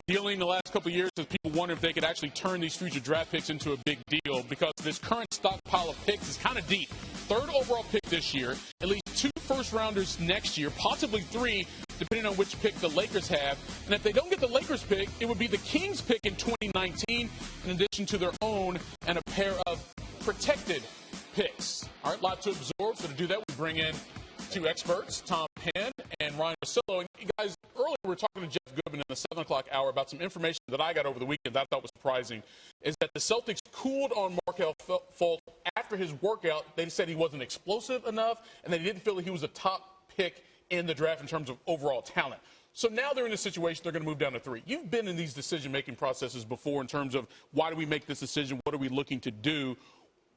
dealing the last couple of years is people wonder if they could actually turn these future draft picks into a big deal because this current stockpile of picks is kind of deep. Third overall pick this year, at least 2 first-rounders next year, possibly 3, depending on which pick the Lakers have. And if they don't get the Lakers pick, it would be the Kings pick in 2019, in addition to their own and a pair of protected picks. All right, a lot to absorb. So to do that, we bring in 2 experts, Tom Penn and Ryan Rosillo. And you guys, earlier we were talking to Jeff Goodman in the 7 o'clock hour about some information that I got over the weekend that I thought was surprising, is that the Celtics cooled on Markelle Fultz after his workout. They said he wasn't explosive enough, and they didn't feel that he was a top pick in the draft in terms of overall talent. So now they're in a situation they're going to move down to 3. You've been in these decision-making processes before in terms of why do we make this decision, what are we looking to do.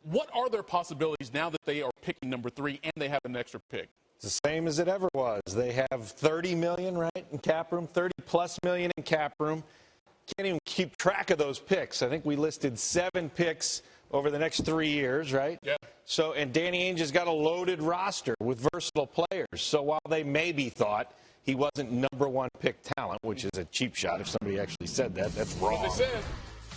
What are their possibilities now that they are picking number 3 and they have an extra pick? It's the same as it ever was. They have $30 million, right, in cap room, $30+ million in cap room. Can't even keep track of those picks. I think we listed 7 picks over the next 3 years, right? Yeah. So, and Danny Ainge has got a loaded roster with versatile players. So while they maybe thought he wasn't number 1 pick talent, which is a cheap shot if somebody actually said that, that's wrong. What they said.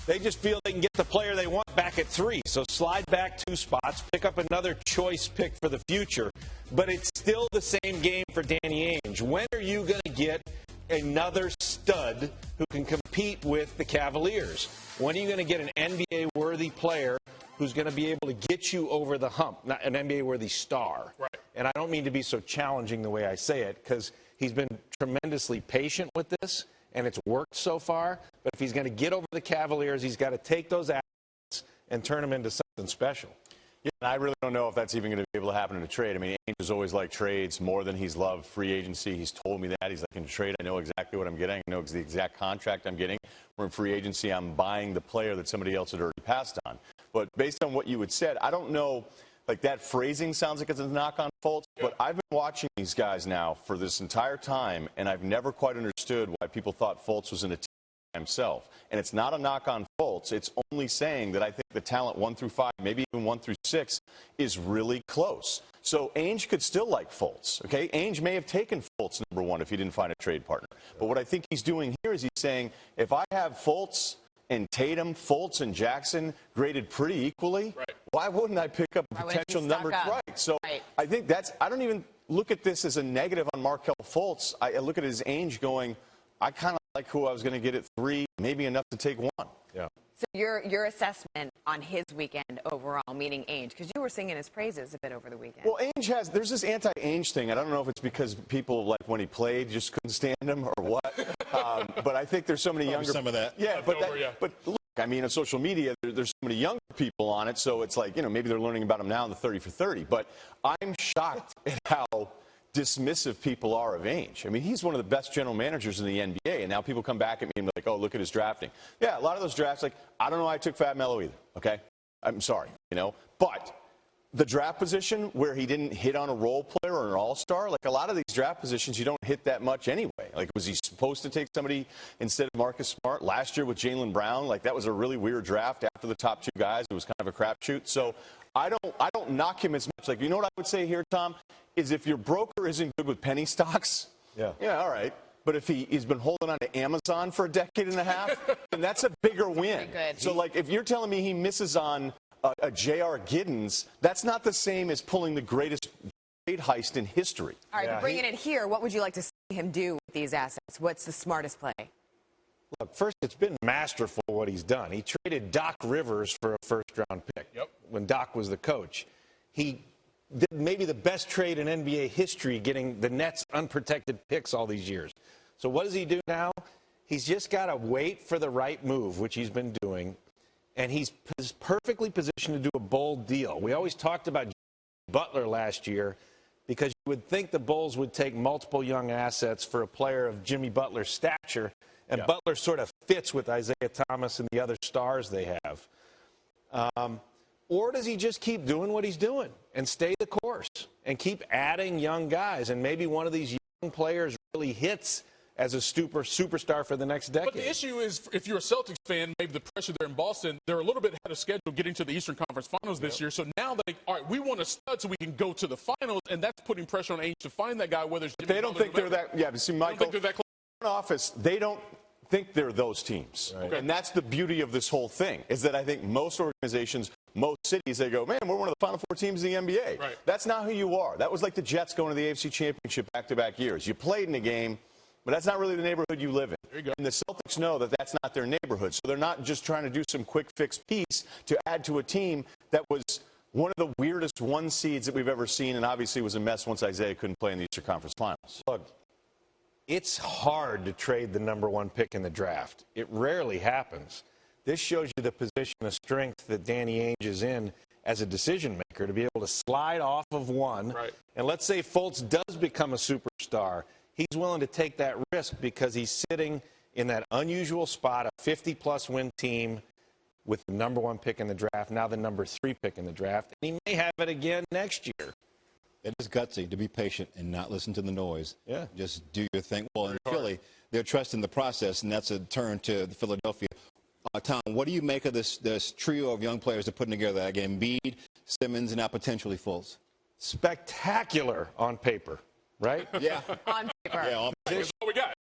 They just feel they can get the player they want back at 3. So slide back 2 spots, pick up another choice pick for the future. But it's still the same game for Danny Ainge. When are you going to get another stud who can compete with the Cavaliers? When are you going to get an NBA-worthy player who's going to be able to get you over the hump, not an NBA-worthy star? Right. And I don't mean to be so challenging the way I say it, because he's been tremendously patient with this, and it's worked so far. But if he's going to get over the Cavaliers, he's got to take those assets and turn them into something special. Yeah, and I really don't know if that's even going to be able to happen in a trade. I mean, Ainge has always liked trades more than he's loved free agency. He's told me that. He's like, in trade, I know exactly what I'm getting. I know the exact contract I'm getting. We're in free agency. I'm buying the player that somebody else had already passed on. But based on what you had said, I don't know. Like, that phrasing sounds like it's a knock on Fultz, but I've been watching these guys now for this entire time, and I've never quite understood why people thought Fultz was in a team by himself. And it's not a knock on Fultz. It's only saying that I think the talent 1 through 5, maybe even 1 through 6, is really close. So Ainge could still like Fultz, okay? Ainge may have taken Fultz number 1 if he didn't find a trade partner. But what I think he's doing here is he's saying, if I have Fultz and Tatum, Fultz and Jackson graded pretty equally, right, why wouldn't I pick up a potential number? Right. So I think that's, I don't even look at this as a negative on Markelle Fultz. I look at it as Ainge going, I kind of like who I was going to get at 3, maybe enough to take 1. Yeah. So your assessment on his weekend overall, meaning Ainge, because you were singing his praises a bit over the weekend. Well, Ainge has, there's this anti-Ainge thing. I don't know if it's because people, like, when he played, just couldn't stand him or what. But I think there's so many younger. Some of that. Yeah, but look, I mean, on social media, there's so many younger people on it, so it's like, you know, maybe they're learning about him now in the 30 for 30. But I'm shocked at how dismissive people are of Ainge. I mean, he's one of the best general managers in the NBA, and now people come back at me and be like, oh, look at his drafting. Yeah, a lot of those drafts, like, I don't know why I took Fat Melo either, okay? I'm sorry, you know. But the draft position where he didn't hit on a role player or an all-star, like a lot of these draft positions, you don't hit that much anyway. Like, was he supposed to take somebody instead of Marcus Smart? Last year with Jaylen Brown, like, that was a really weird draft after the top 2 guys. It was kind of a crapshoot. So I don't knock him as much. Like, you know what I would say here, Tom, is if your broker isn't good with penny stocks, yeah, all right. But if he's been holding on to Amazon for a decade and a half, then that's a bigger win. So, like, if you're telling me he misses on a J.R. Giddens, that's not the same as pulling the greatest trade heist in history. All right, but bringing it here, what would you like to see him do with these assets? What's the smartest play? Look, first, it's been masterful what he's done. He traded Doc Rivers for a first-round pick when Doc was the coach. He did maybe the best trade in NBA history, getting the Nets unprotected picks all these years. So what does he do now? He's just got to wait for the right move, which he's been doing, and he's perfectly positioned to do a bold deal. We always talked about Butler last year because you would think the Bulls would take multiple young assets for a player of Jimmy Butler's stature, and Butler sort of fits with Isaiah Thomas and the other stars they have. Or does he just keep doing what he's doing and stay the course and keep adding young guys, and maybe one of these young players really hits as a superstar for the next decade? But the issue is, if you're a Celtics fan, maybe the pressure there in Boston, they're a little bit ahead of schedule getting to the Eastern Conference Finals this year. So now all right, we want a stud so we can go to the finals, and that's putting pressure on Ainge to find that guy, whether it's They don't think they're that, but see, Michael, they're that close. Office, they don't think they're those teams. Right. And that's the beauty of this whole thing, is that I think most organizations, most cities, they go, man, we're one of the Final Four teams in the NBA. Right. That's not who you are. That was like the Jets going to the AFC Championship back-to-back years. You played in a game, but that's not really the neighborhood you live in. There you go. And the Celtics know that that's not their neighborhood. So they're not just trying to do some quick fix piece to add to a team that was one of the weirdest one seeds that we've ever seen, and obviously was a mess once Isaiah couldn't play in the Eastern Conference Finals. Look, it's hard to trade the #1 pick in the draft. It rarely happens. This shows you the position of strength that Danny Ainge is in as a decision maker, to be able to slide off of one. Right. And let's say Fultz does become a superstar. He's willing to take that risk because he's sitting in that unusual spot, a 50-plus win team with the #1 pick in the draft, now the #3 pick in the draft. And he may have it again next year. It is gutsy to be patient and not listen to the noise. Yeah. Just do your thing. Well, in Philly, they're trusting the process, and that's a turn to Philadelphia. Tom, what do you make of this trio of young players they're putting together? Again, Embiid, Simmons, and now potentially Fultz. Spectacular on paper, right? Yeah. On paper. Yeah, That's all we got.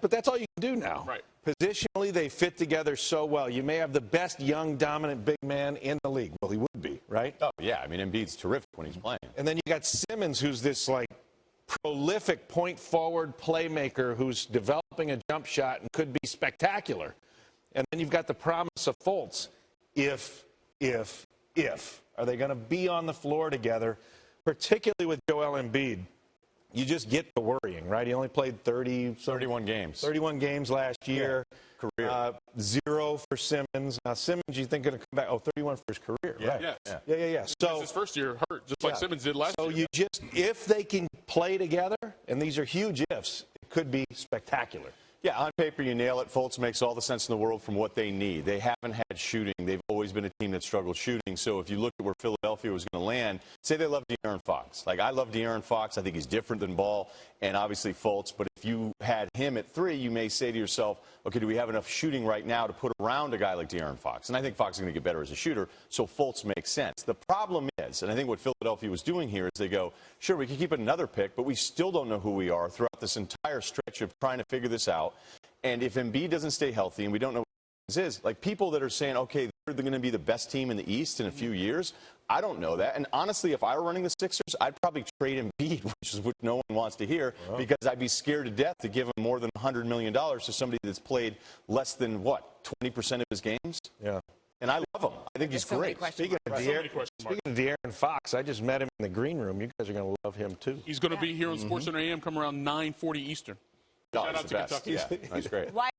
But that's all you can do now. Right. Positionally, they fit together so well. You may have the best young, dominant big man in the league. Well, he would be, right? Oh, yeah. I mean, Embiid's terrific when he's playing. And then you got Simmons, who's this, like, prolific point-forward playmaker who's developing a jump shot and could be spectacular. And then you've got the promise of Fultz. If. Are they going to be on the floor together, particularly with Joel Embiid? You just get the worrying, right? He only played 31 games. 31 games last year. Yeah. Career. 0 for Simmons. Now, Simmons, you think going to come back? Oh, 31 for his career, right? Yeah. So His first year hurt, just like Simmons did last year. So you just, if they can play together, and these are huge ifs, it could be spectacular. Yeah, on paper, you nail it. Fultz makes all the sense in the world from what they need. They haven't had shooting. They've always been a team that struggled shooting. So if you look at where Philadelphia was going to land, say they love De'Aaron Fox. Like, I love De'Aaron Fox. I think he's different than Ball and obviously Fultz. But if you had him at 3, you may say to yourself, okay, do we have enough shooting right now to put around a guy like De'Aaron Fox? And I think Fox is going to get better as a shooter, so Fultz makes sense. The problem is, and I think what Philadelphia was doing here is they go, sure, we can keep another pick, but we still don't know who we are throughout this entire stretch of trying to figure this out. And if Embiid doesn't stay healthy, and we don't know what this is, like people that are saying, okay, they're going to be the best team in the East in a few years, I don't know that. And honestly, if I were running the Sixers, I'd probably trade Embiid, which is what no one wants to hear, because I'd be scared to death to give him more than $100 million to somebody that's played less than, 20% of his games? Yeah. And I love him. I think he's so many great. questions. Speaking of De'Aaron Fox, I just met him in the green room. You guys are going to love him, too. He's going to be here on SportsCenter AM come around 9:40 Eastern. No, Shout he's out the to best. Kentucky. Yeah, that's great. Why